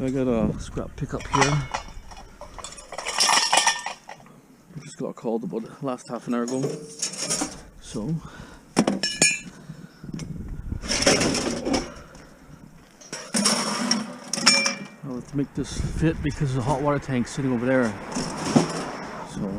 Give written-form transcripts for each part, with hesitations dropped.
I got a scrap pickup here. I just got called about the last half an hour ago. So I'll have to make this fit because the hot water tank's sitting over there. So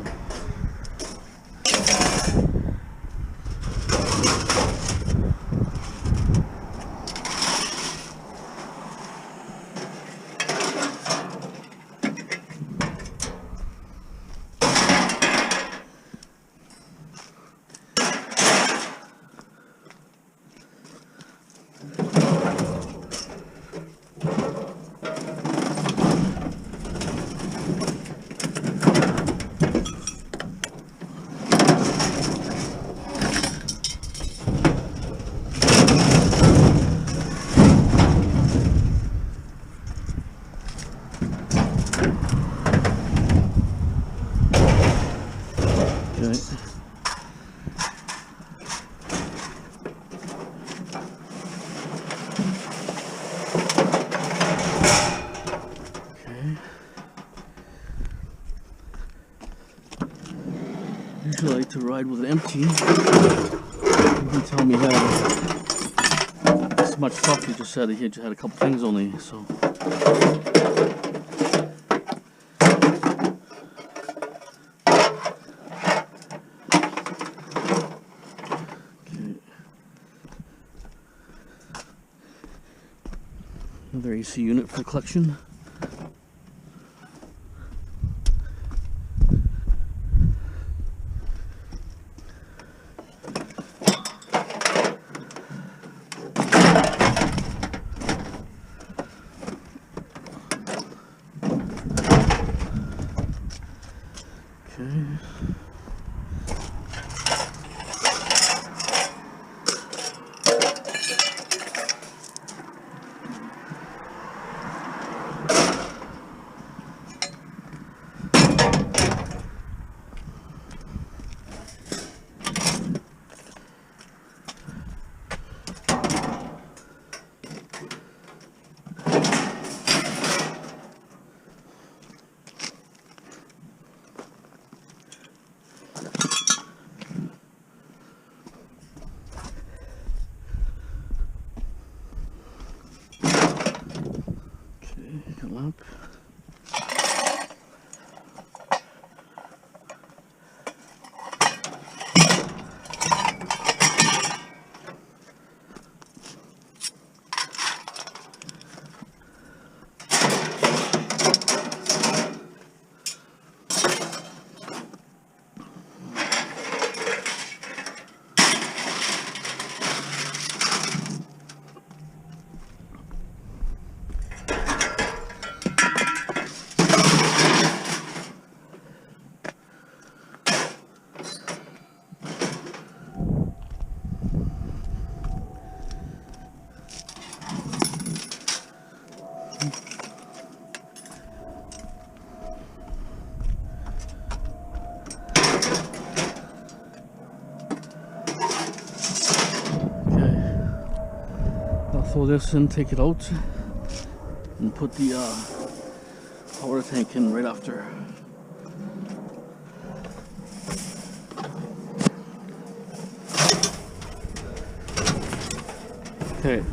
usually I like to ride with an empty. You can tell me how this much stuff. He just said he just had a couple things only. So another AC unit for the collection. Lamp. Throw this in, take it out, and put the water tank in right after. Okay.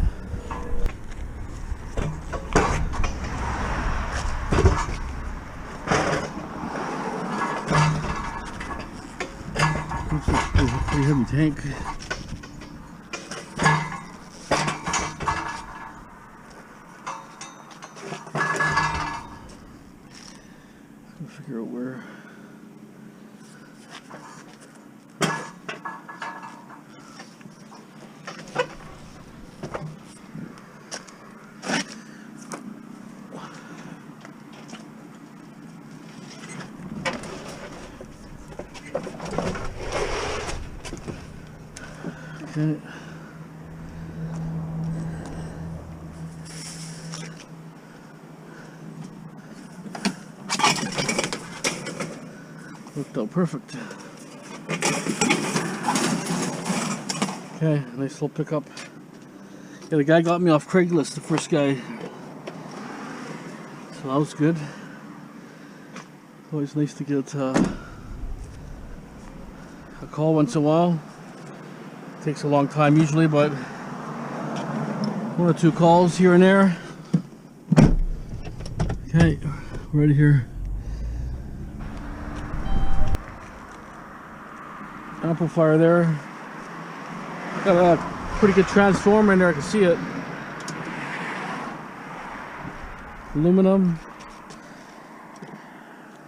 Pretty heavy tank. Figure out where. Okay. Worked out perfect. Okay, nice little pickup. Yeah, the guy got me off Craigslist, the first guy. So that was good. Always nice to get a call once in a while. Takes a long time usually, but 1 or 2 calls here and there. Okay, right here. Amplifier there. Got a pretty good transformer in there, I can see it. Aluminum.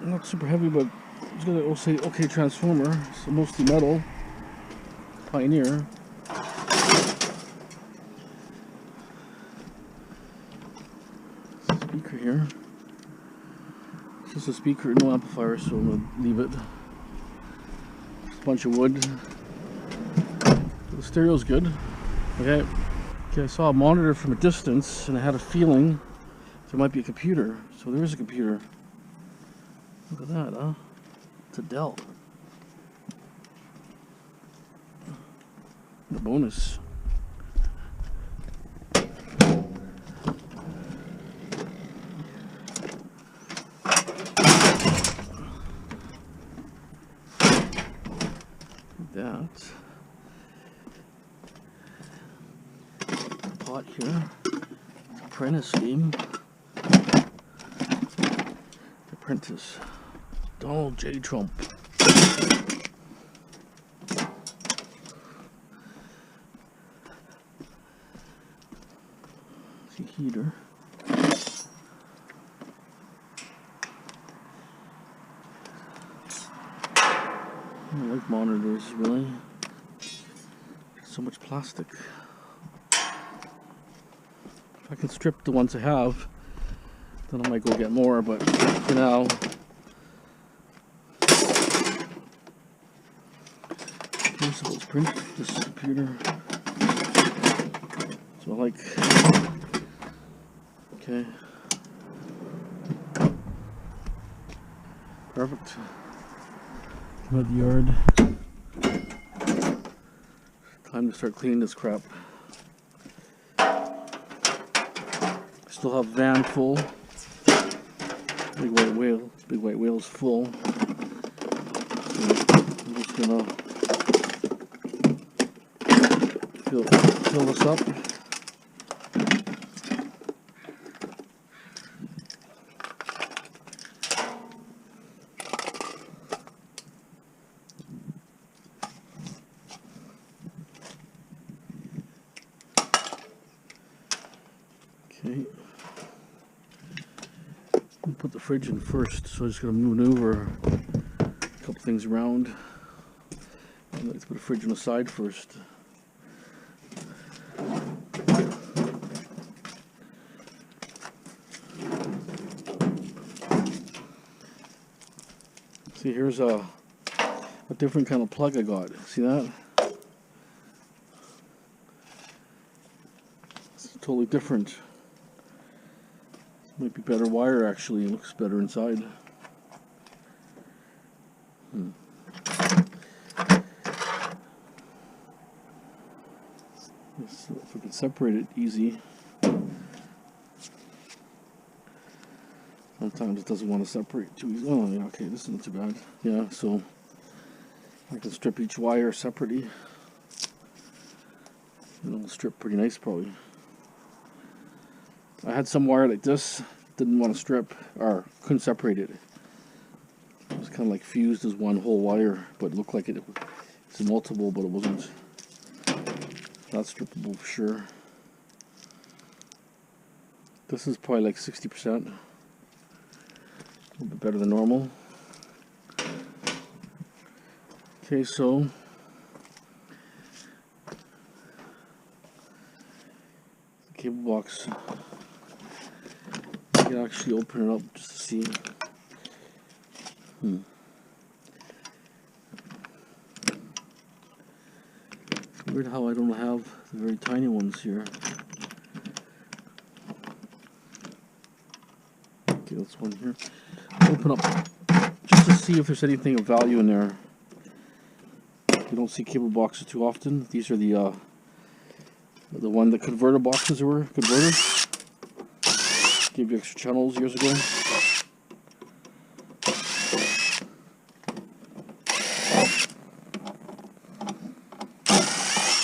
Not super heavy, but it's got an okay transformer. So mostly metal. Pioneer. Speaker here. It's just a speaker, no amplifier, so I'm gonna leave it. Just a bunch of wood. The stereo's good. Okay, I saw a monitor from a distance, and I had a feeling there might be a computer. So there is a computer. Look at that, huh? It's a Dell. The bonus. That pot here. Apprentice game. Apprentice. Donald J. Trump. See heater. I don't like monitors really. So much plastic. If I can strip the ones I have, then I might go get more, but for now. So let's print this computer. So I like. Okay. Perfect. Come out the yard. Time to start cleaning this crap. Still have van full. Big white whale. Big white whale's full. So I'm just gonna fill this up. Okay. I'll put the fridge in first, so I'm just going to maneuver a couple things around. Let's put the fridge on the side first. See, here's a different kind of plug I got. See that? It's totally different. Might be better wire actually. It looks better inside. So if we can separate it easy. Sometimes it doesn't want to separate too easy. Oh yeah, okay, this isn't too bad. Yeah, so I can strip each wire separately. And it'll strip pretty nice probably. I had some wire like this, didn't want to strip, or couldn't separate it. It was kind of like fused as one whole wire, but it looked like it was multiple, but it wasn't. Not strippable for sure. This is probably like 60%. A little bit better than normal. Okay, so the cable box. I can actually open it up just to see. Weird how I don't have the very tiny ones here. Okay, that's one here. Open up just to see if there's anything of value in there. You don't see cable boxes too often. These are the one the converter boxes were converted. gave you extra channels years ago.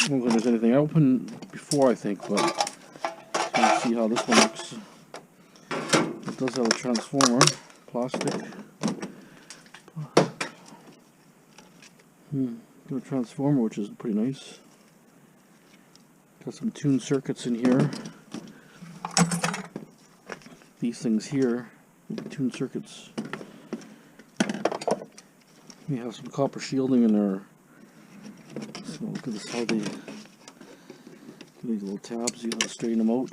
I don't think there's anything. I opened before, I think, but let's see how this one looks. It does have a transformer, plastic. Got a transformer, which is pretty nice. Got some tuned circuits in here. These things here, tuned circuits. We have some copper shielding in there. So look at this, how they get these little tabs. You gotta straighten them out.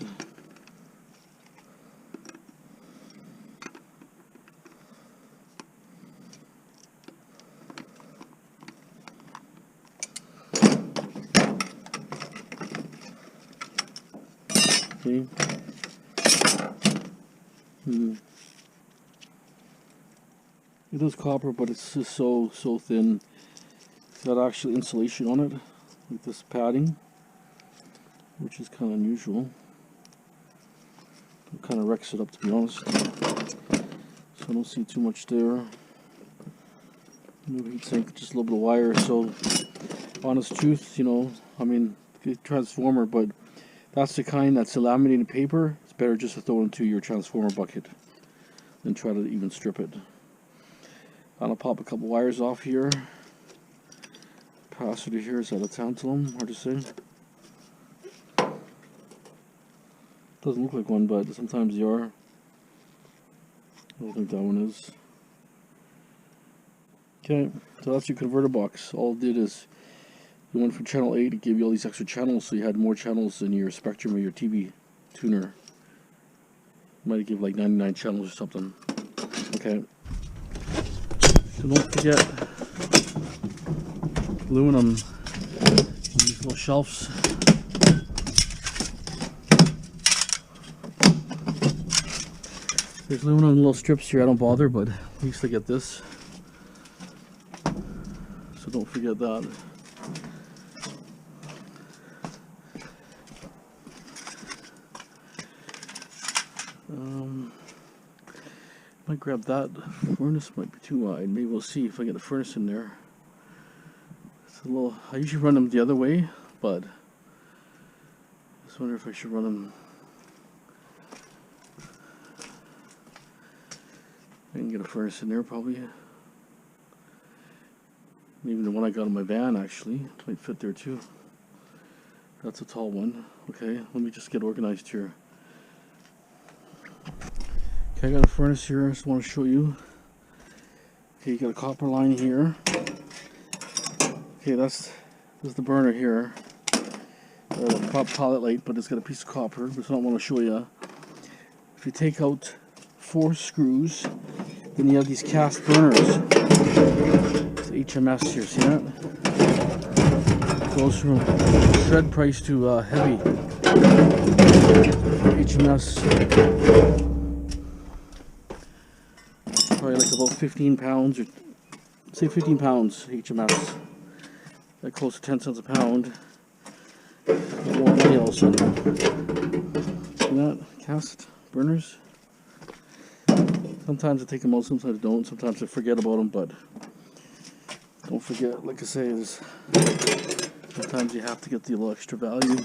See? It is copper, but it's just so thin. It's got actually insulation on it, like this padding, which is kind of unusual. It kind of wrecks it up, to be honest. So I don't see too much there. No heat sink, just a little bit of wire. So, honest truth, you know, I mean, good transformer, but that's the kind that's a laminated paper. It's better just to throw it into your transformer bucket than try to even strip it. I'm gonna pop a couple wires off here. Capacitor here is out of tantalum, hard to say. Doesn't look like one, but sometimes they are. I don't think that one is. Okay, so that's your converter box. All it did is you went from channel 8, it gave you all these extra channels, so you had more channels in your spectrum of your TV tuner. Might give like 99 channels or something. Okay. So don't forget aluminum on these little shelves. There's aluminum little strips here. I don't bother, but at least I get this. So don't forget that. Might grab that. Furnace might be too wide. Maybe we'll see if I get the furnace in there. It's a little. I usually run them the other way, but I just wonder if I should run them. I can get a furnace in there probably. Even the one I got in my van actually might fit there too. That's a tall one. Okay, let me just get organized here. Okay, I got a furnace here. I just want to show you. Okay, you got a copper line here. Okay, this is the burner here. Pilot light, but it's got a piece of copper. That's what I want to show you. If you take out 4 screws, then you have these cast burners. It's HMS here. See that? It goes from shred price to heavy. HMS. Probably like about 15 pounds, or say 15 pounds HMS. That close to 10 cents a pound. More money all of a sudden. See that? Cast burners. Sometimes I take them out, sometimes I don't. Sometimes I forget about them, but don't forget, like I say, is sometimes you have to get the little extra value.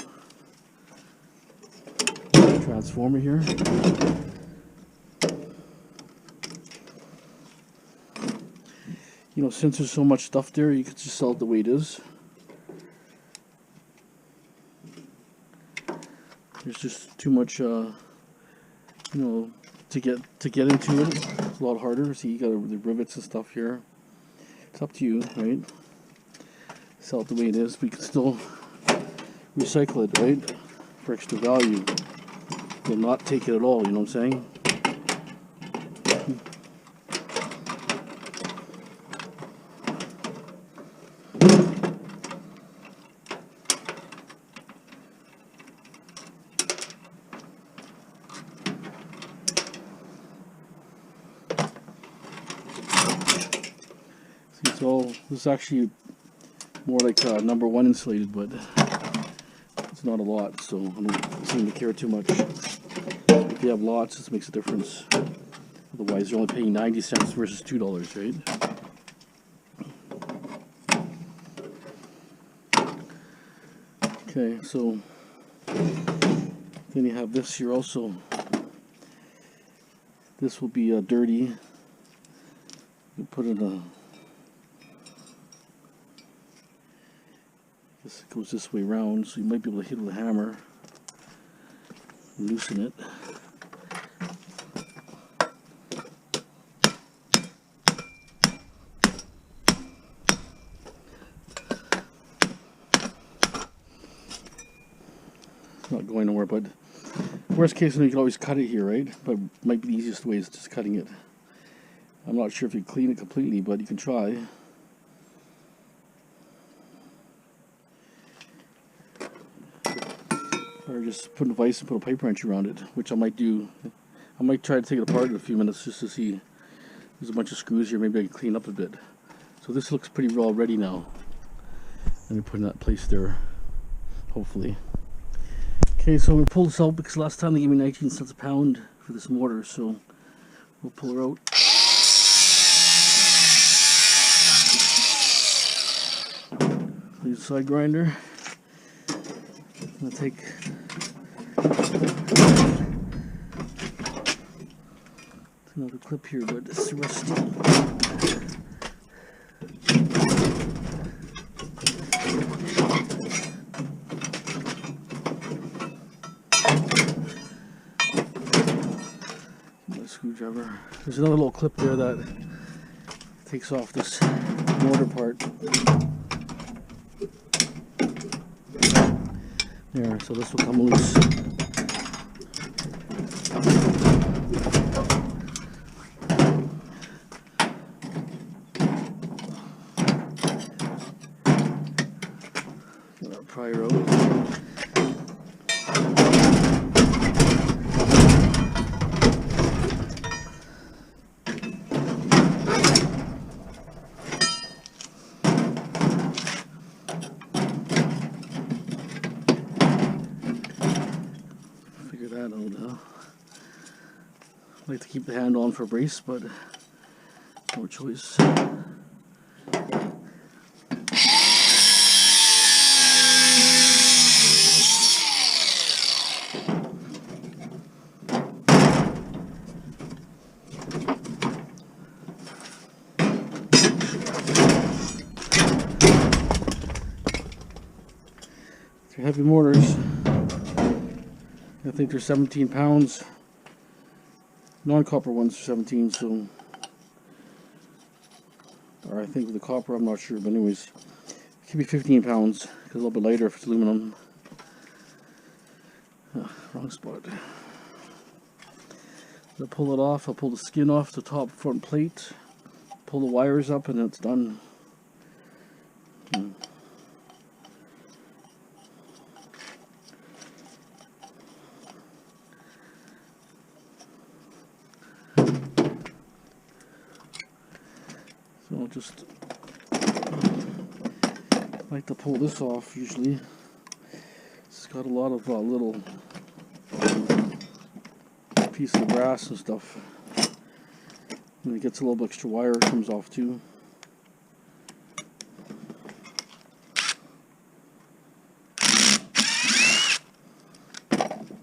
Transformer here. You know, since there's so much stuff there, you could just sell it the way it is. There's just too much, you know, to get into it. It's a lot harder. See, you got the rivets and stuff here. It's up to you, right? Sell it the way it is. We can still recycle it, right? For extra value. You'll not take it at all. You know what I'm saying? So this is actually more like #1 insulated, but it's not a lot, so I don't seem to care too much. if you have lots, this makes a difference. Otherwise, you're only paying 90 cents versus $2, right? Okay, so then you have this here also. This will be dirty. You put it this goes this way around, so you might be able to hit it with a hammer, loosen it. It's not going nowhere, but worst case, you can always cut it here, right? But it might be the easiest way is just cutting it. I'm not sure if you clean it completely, but you can try. Or just put a vise and put a pipe wrench around it, which I might do. I might try to take it apart in a few minutes just to see. There's a bunch of screws here, maybe I can clean up a bit. So this looks pretty raw ready now. Let me put in that place there, hopefully. Okay, so I'm going to pull this out because last time they gave me 19 cents a pound for this mortar, so we'll pull her out. Use a side grinder. I'm going to take another clip here, but it's rusty. Screwdriver. There's another little clip there that takes off this mortar part. There, so this will come loose. Get that prior out. That out. I like to keep the hand on for a brace, but no choice. They're heavy mortars. I think they're 17 pounds. Non-copper ones are 17, so, or I think with the copper, I'm not sure, but anyways, it could be 15 pounds, because a little bit lighter if it's aluminum. Wrong spot. I'll pull it off. I'll pull the skin off the top front plate, pull the wires up, and then it's done. So I'll just like to pull this off usually. It's got a lot of little pieces of brass and stuff. And it gets a little bit extra wire, it comes off too.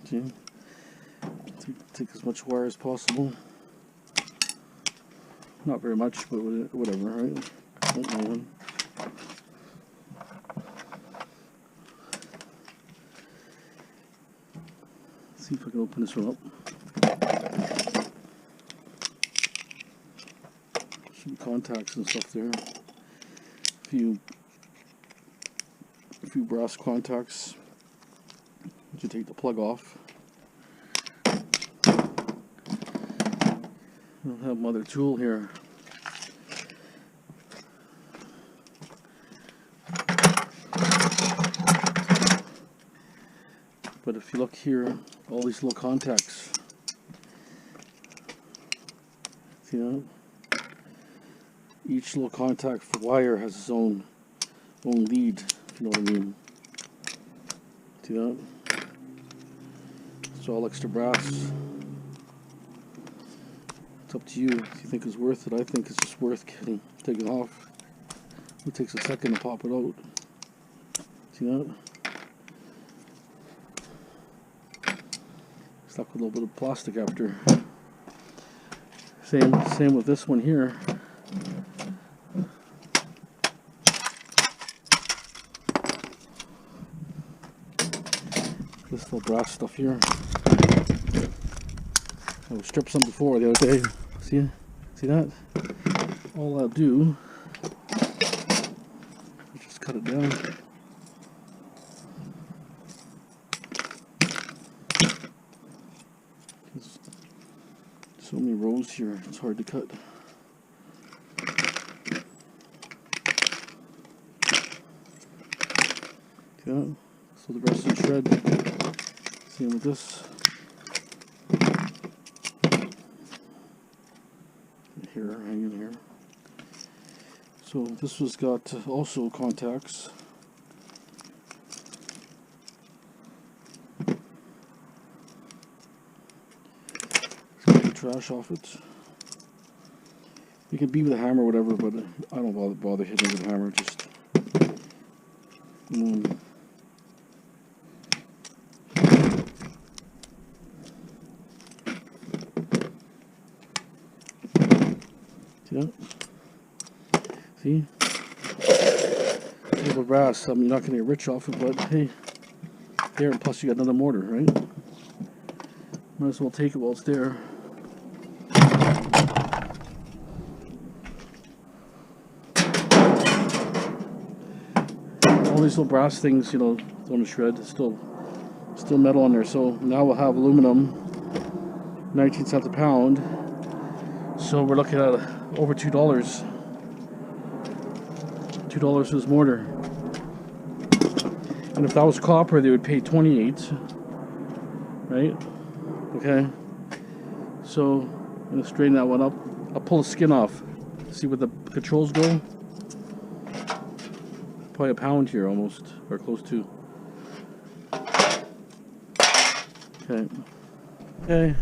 See? Take as much wire as possible. Not very much, but whatever, right? Don't know one. See if I can open this one up. Some contacts and stuff there. A few brass contacts. You take the plug off. I'll have another tool here. But if you look here, all these little contacts, see that? Each little contact for wire has its own lead, if you know what I mean. See that? It's all extra brass. It's up to you if you think it's worth it. I think it's just worth taking off. It takes a second to pop it out. See that? Stuck with a little bit of plastic after. Same with this one here. This little brass stuff here. I stripped some before the other day. See that? All I'll do is just cut it down. There's so many rows here, it's hard to cut. Yeah, so the rest is shred. Same with this. Here, hanging here. So this was got also contacts. Get the trash off it. You can beat with a hammer or whatever, but I don't bother hitting with a hammer. Just yeah. See? Table brass. I mean, you're not going to get rich off it, but hey, there, and plus you got another mortar, right? Might as well take it while it's there. All these little brass things, you know, don't shred. It's still metal on there. So now we'll have aluminum, 19 cents a pound. So we're looking at over $2. $2 for this mortar. And if that was copper, they would pay 28. Right? Okay. So I'm gonna straighten that one up. I'll pull the skin off. See where the controls go. Probably a pound here almost, or close to. Okay. Okay.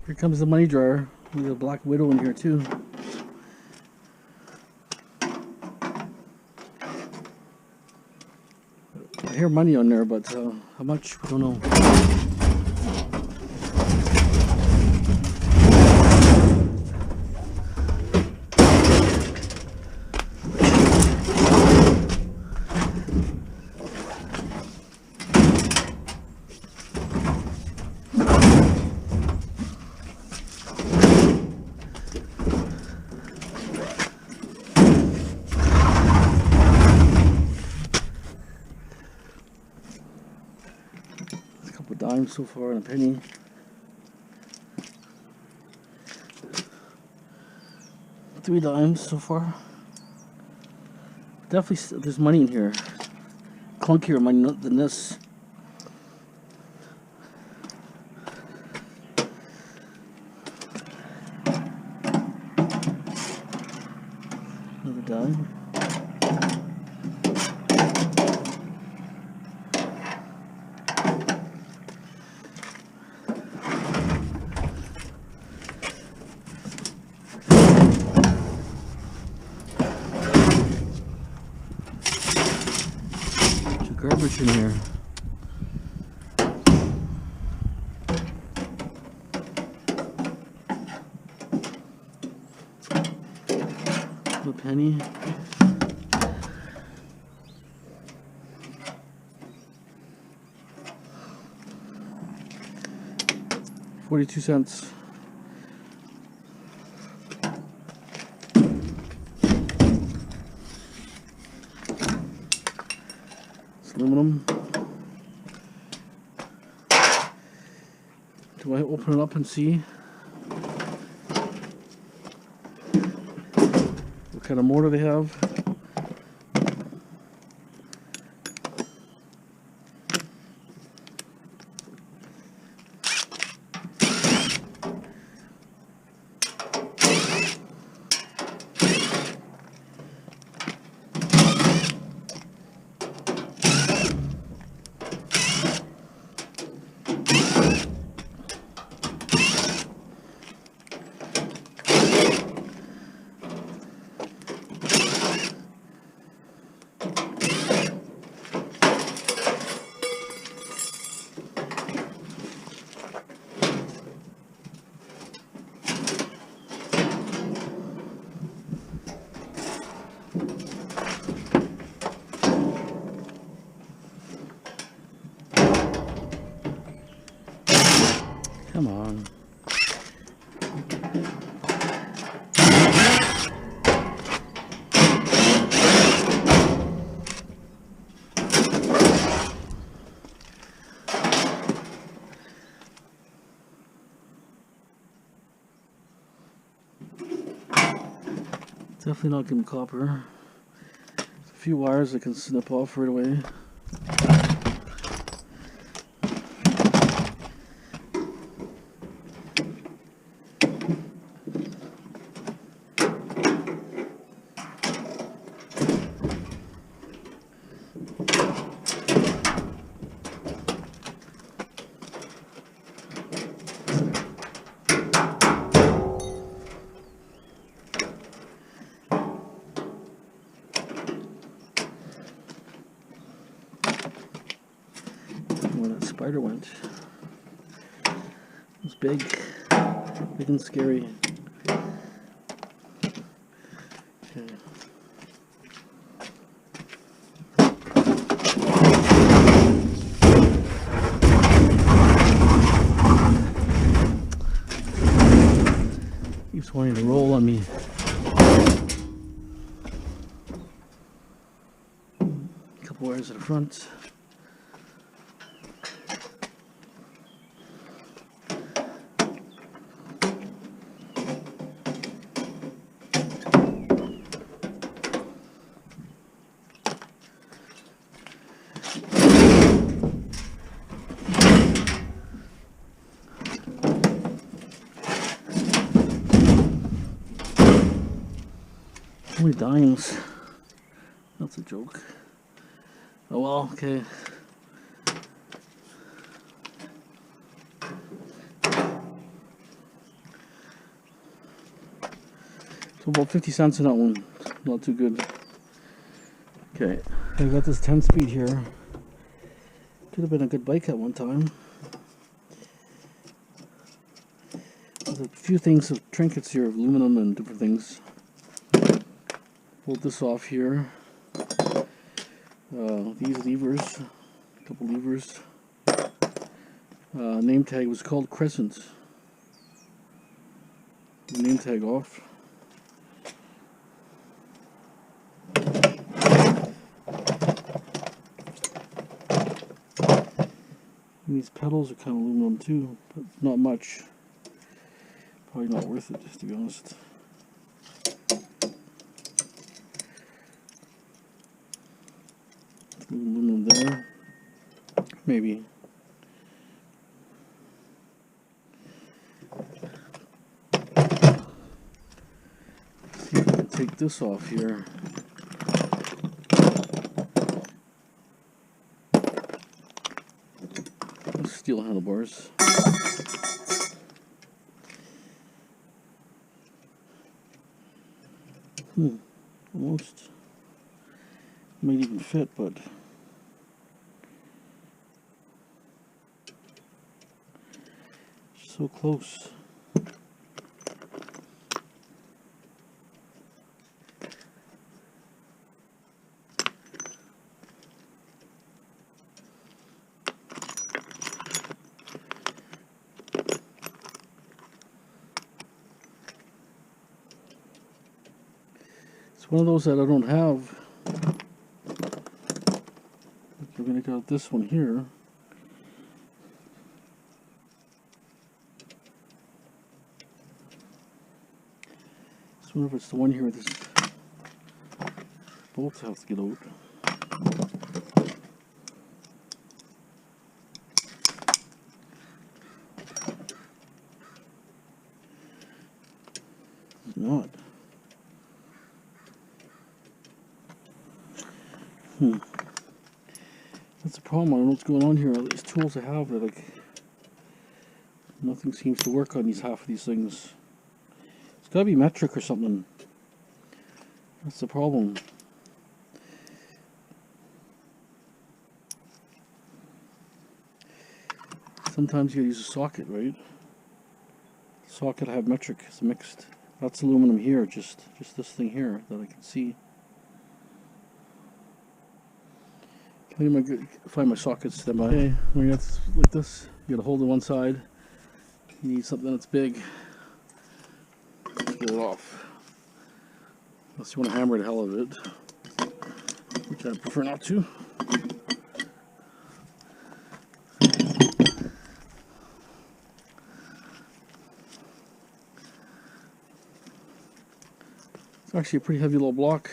Here comes the money dryer. We got a Black Widow in here too. I hear money on there, but how much? I don't know. Dime so far and a penny. $3 dimes so far. Definitely there's money in here. Clunkier money than this. Another dime. Garbage in here. A penny. $0.42. Aluminum. Do I open it up and see what kind of mortar they have? Come on. Definitely not getting copper. There's a few wires I can snip off right away. Where that spider went. It was big and scary. Okay. Keeps wanting to roll on me. A couple wires at the front. Only dimes. That's a joke. Oh well, okay. So about 50 cents in that one. Not too good. Okay, I got this 10-speed here. Could have been a good bike at one time. There's a few things of trinkets here, of aluminum and different things. Pulled this off here. These levers, a couple levers. Name tag was called Crescent. The name tag off. And these pedals are kind of aluminum too, but not much. Probably not worth it, just to be honest. Aluminum there, maybe. Let's see if I can take this off here. Steel handlebars. Almost. Might even fit, but so close. It's one of those that I don't have. We're going to go with this one here. I wonder if it's the one here with this bolts have to get out. It's not. That's the problem. I don't know what's going on here. All these tools I have, that like nothing seems to work on half of these things. It's got to be metric or something. That's the problem. Sometimes you use a socket, right? Socket I have metric. It's mixed. That's aluminum here. Just this thing here that I can see. Find my sockets. Then okay, when you got like this, you got to hold it one side, You need something that's big to get it off. Unless you want to hammer the hell out of it, which I prefer not to. It's actually a pretty heavy little block,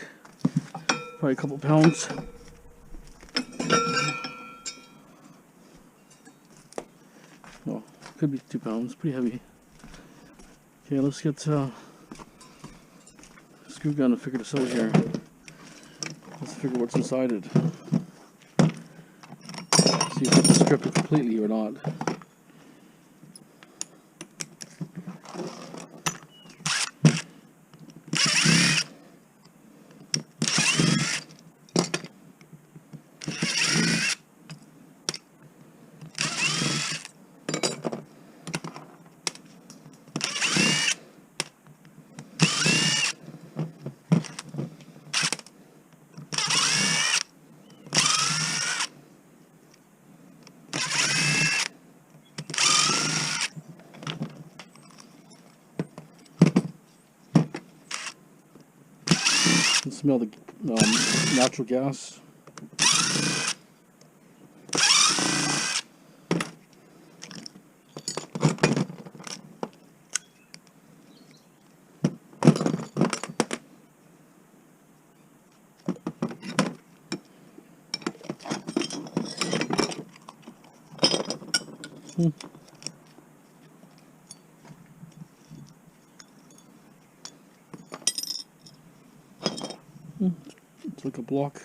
probably a couple pounds. Well, could be 2 pounds, pretty heavy. Okay, let's get a screw gun and figure this out here. Let's figure what's inside it. See if we can strip it completely or not. You can smell the natural gas. It's like a block.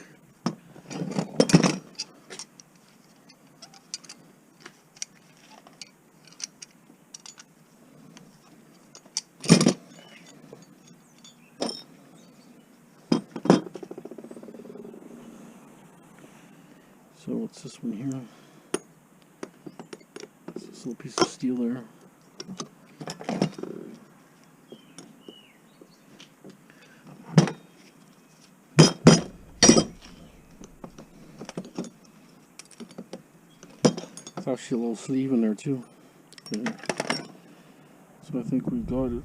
So what's this one here? It's this little piece of steel there. There's actually a little sleeve in there too. Okay. So I think we've got it.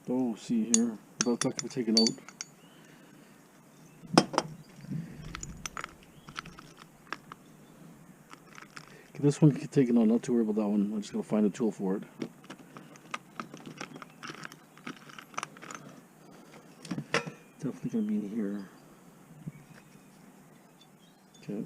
Oh, see here, about that can be taken out. Okay, this one can be taken out, not to worry about that one. I'm just gonna find a tool for it. Definitely gonna be in here. Okay.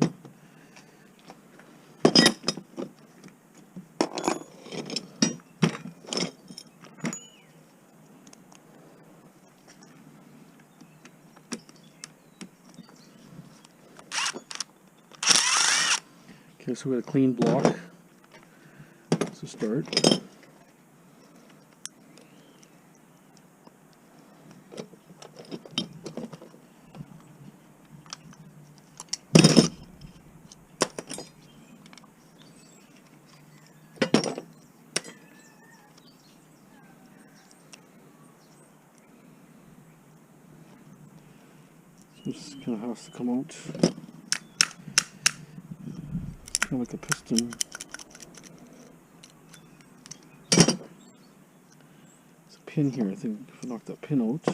Okay, so we got a clean block. That's a start. So this kind of has to come out. Kind of like a piston. There's a pin here. I think if I knock that pin out.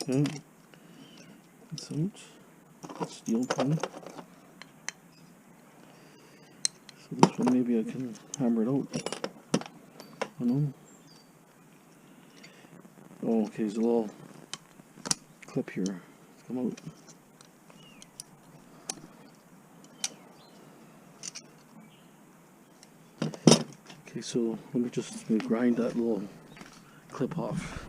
Okay. That's out. Steel pin. So this one maybe I can hammer it out. I don't know. Oh, okay, there's a little clip here. Let's come out. Okay, so let me just grind that little clip off.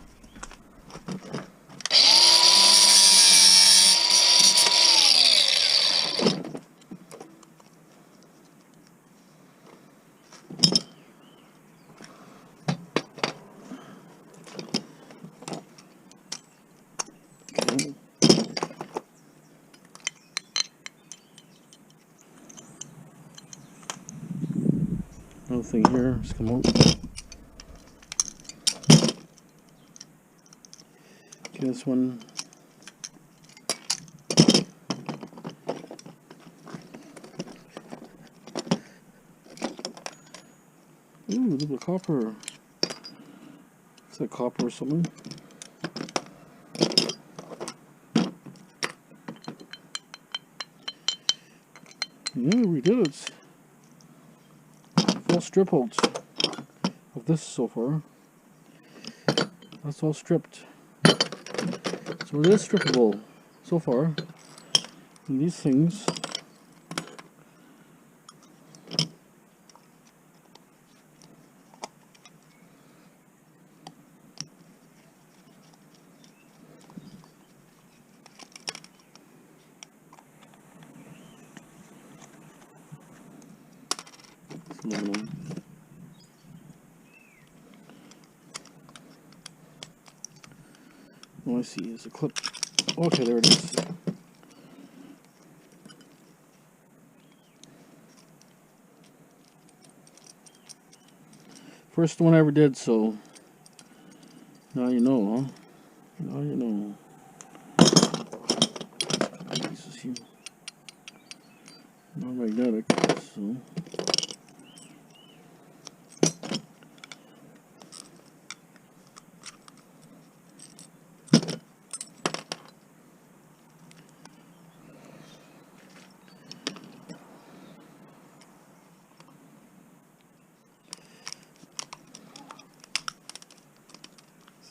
Another thing here, just come out. this one. Ooh, a little bit of copper. Is that copper or something? Yeah, we did it. Full strip out of this so far. That's all stripped. So it is strippable so far. And these things aluminum. Oh, I see. There's a clip. Okay, there it is. First one I ever did, so now you know, huh? Now you know. This is here. Not magnetic, so.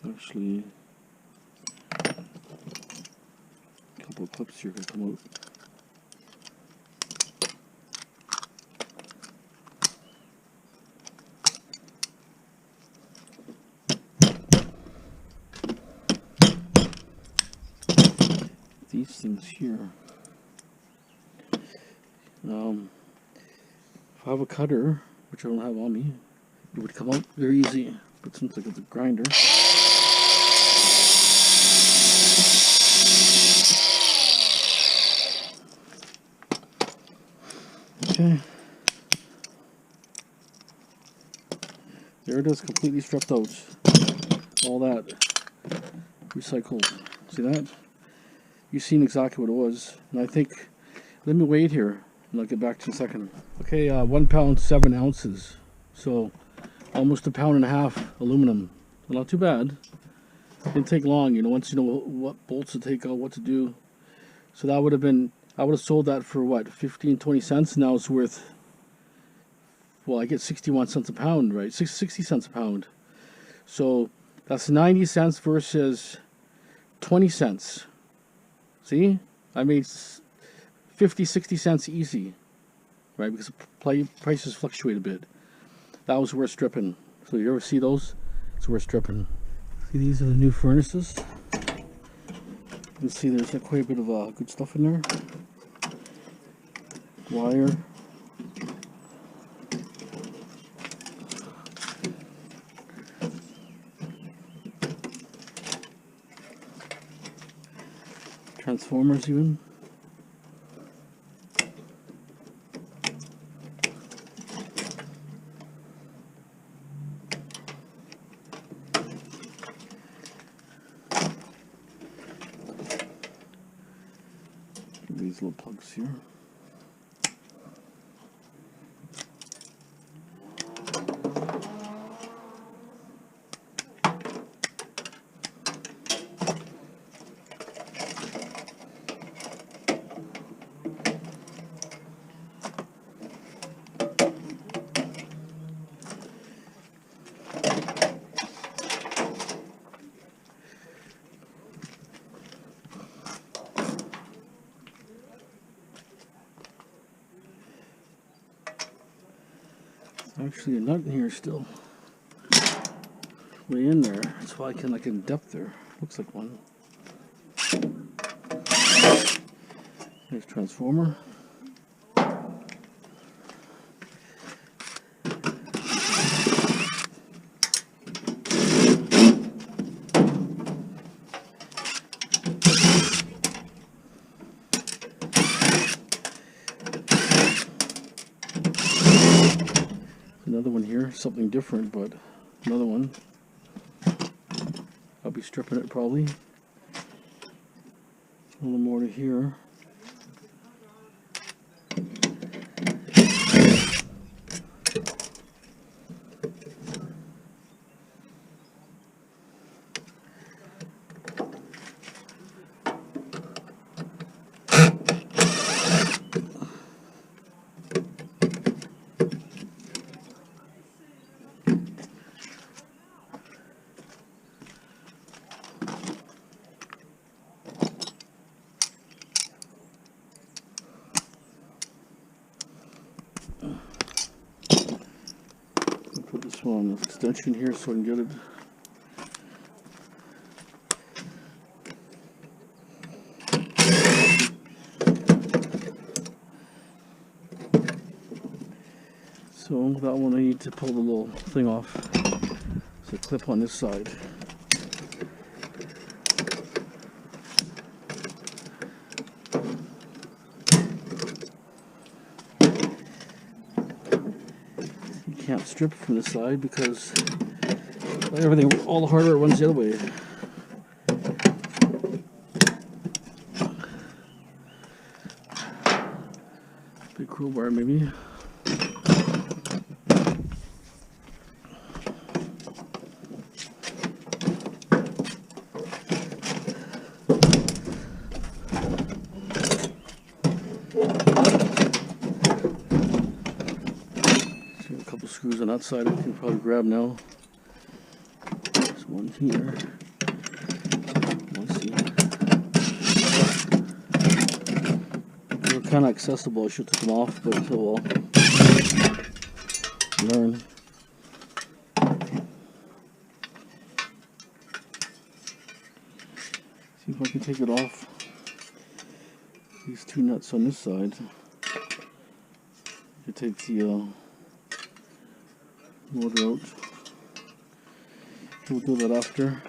Actually, a couple of clips here can come out. These things here. If I have a cutter, which I don't have on me, it would come out very easy. But since I got the grinder. Okay. There it is, completely stripped out. All that recycled. See that? You've seen exactly what it was. And I think, let me weigh it here, and I'll get back to you in a second. Okay, 1 pound 7 ounces. So almost a pound and a half aluminum. So not too bad. Didn't take long, you know, once you know what bolts to take out, what to do. So that would have been, I would have sold that for what, 15, 20 cents? Now it's worth, well, I get 61 cents a pound, right? 60 cents a pound. So that's 90 cents versus 20 cents. See? I made 50, 60 cents easy, right? Because prices fluctuate a bit. That was worth stripping. So you ever see those? It's worth stripping. See, these are the new furnaces. You can see there's quite a bit of good stuff in there. Wire. Transformers even. These little plugs here. Actually a nut in here still. Way in there. That's why I can depth there. Looks like one. There's transformer. Another one here, something different, but another one. I'll be stripping it probably. A little more to here. Put this one on the extension here so I can get it. So that one I need to pull the little thing off. So clip on this side. Can't strip from this side because everything, all the hardware runs the other way. Big crowbar maybe. Screws on that side I can probably grab now. There's one here. Let's see. They're kind of accessible. I should take them off, but oh well. Learn. See if I can take it off. These two nuts on this side. You take the motor out. We'll do that after.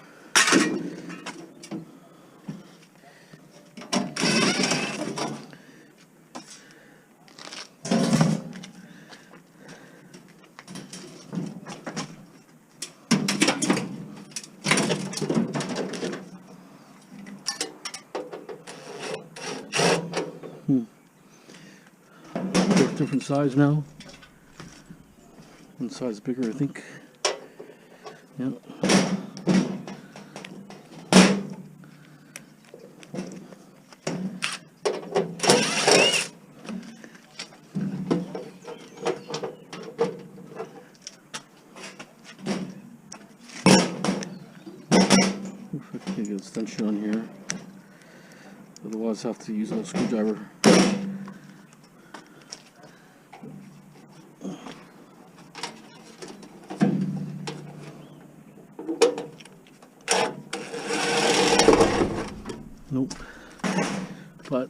Different size now. One size bigger, I think. Yep. If I can get an extension on here. Otherwise I have to use a screwdriver. Nope. But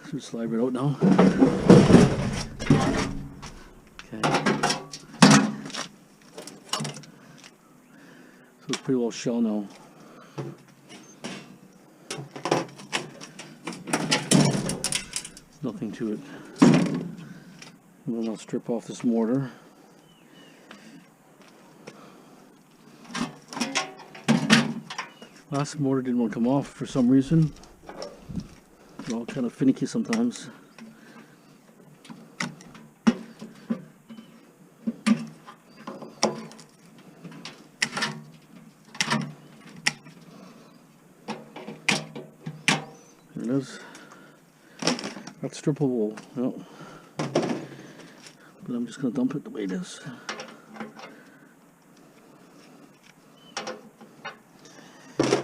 should slide it out now. Okay. So it's pretty well shell now. Nothing to it. And then I'll strip off this mortar. Last mortar didn't want to come off for some reason. They're all kind of finicky sometimes. There it is. That's strippable, no. But I'm just going to dump it the way it is.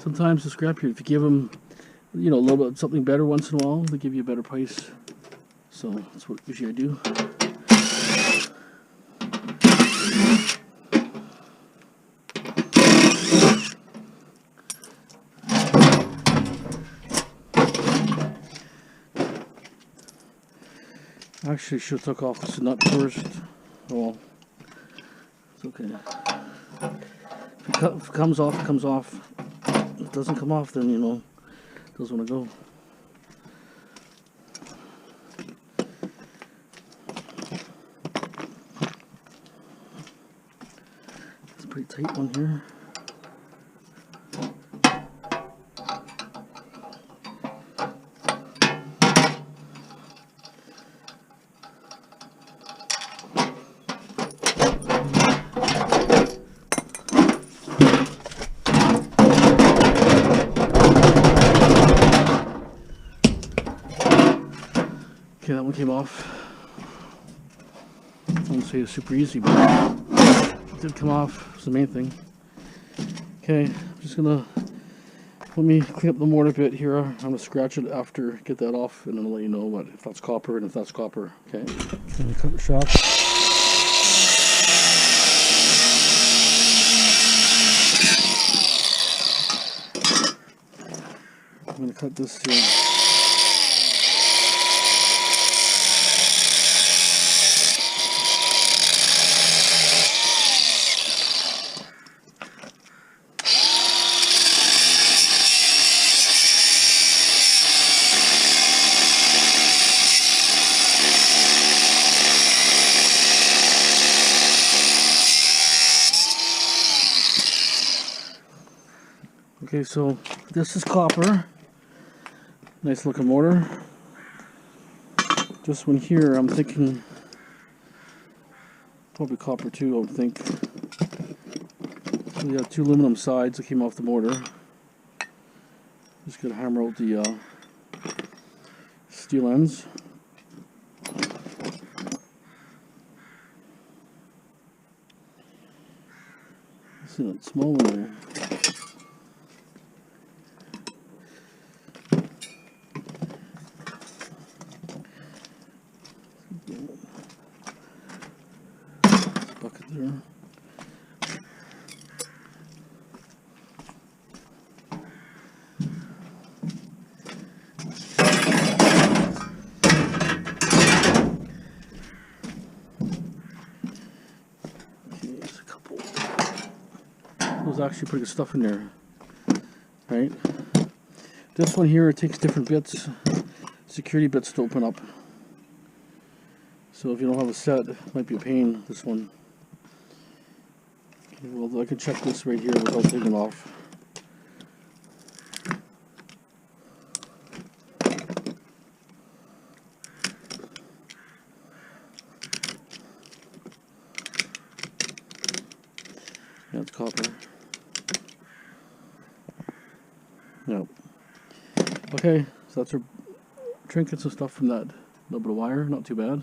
Sometimes the scrapyard, if you give them, you know, a little bit something better once in a while, they give you a better price. So that's what usually I do. Actually, should have took off this nut first. Oh well, it's okay. If it comes off, it comes off. If it doesn't come off, then you know, Doesn't want to go. It's a pretty tight one here. Okay, that one came off. I wouldn't say it's super easy, but it did come off. It's the main thing. Okay, I'm just gonna let me clean up the mortar bit here. I'm gonna scratch it after, get that off, and then I'll let you know what if that's copper and if that's copper. Okay. Gonna cut the shaft. I'm gonna cut this here. Okay, so this is copper. Nice looking mortar. This one here, I'm thinking probably copper too, I would think. So we got 2 aluminum sides that came off the mortar. Just gonna hammer out the steel ends. See that small one there. Bucket there. Okay, there's a couple. There's actually pretty good stuff in there, right? This one here, it takes different bits, security bits to open up. So if you don't have a set, it might be a pain, this one. Okay, well, I can check this right here without taking it off. Yeah, it's copper. Yep. Okay, so that's our trinkets and stuff from that. A little bit of wire, not too bad.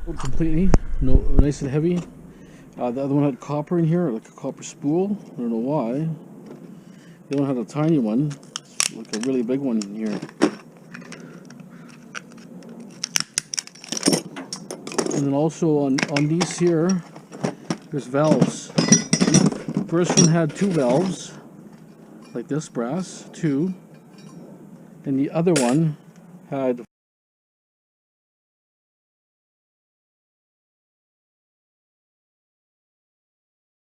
Completely, no, nice and heavy. The other one had copper in here, like a copper spool. I don't know why. The other one had a tiny one, like a really big one in here. And then also on these here, there's valves. The first one had 2 valves, like this brass, 2. And the other one had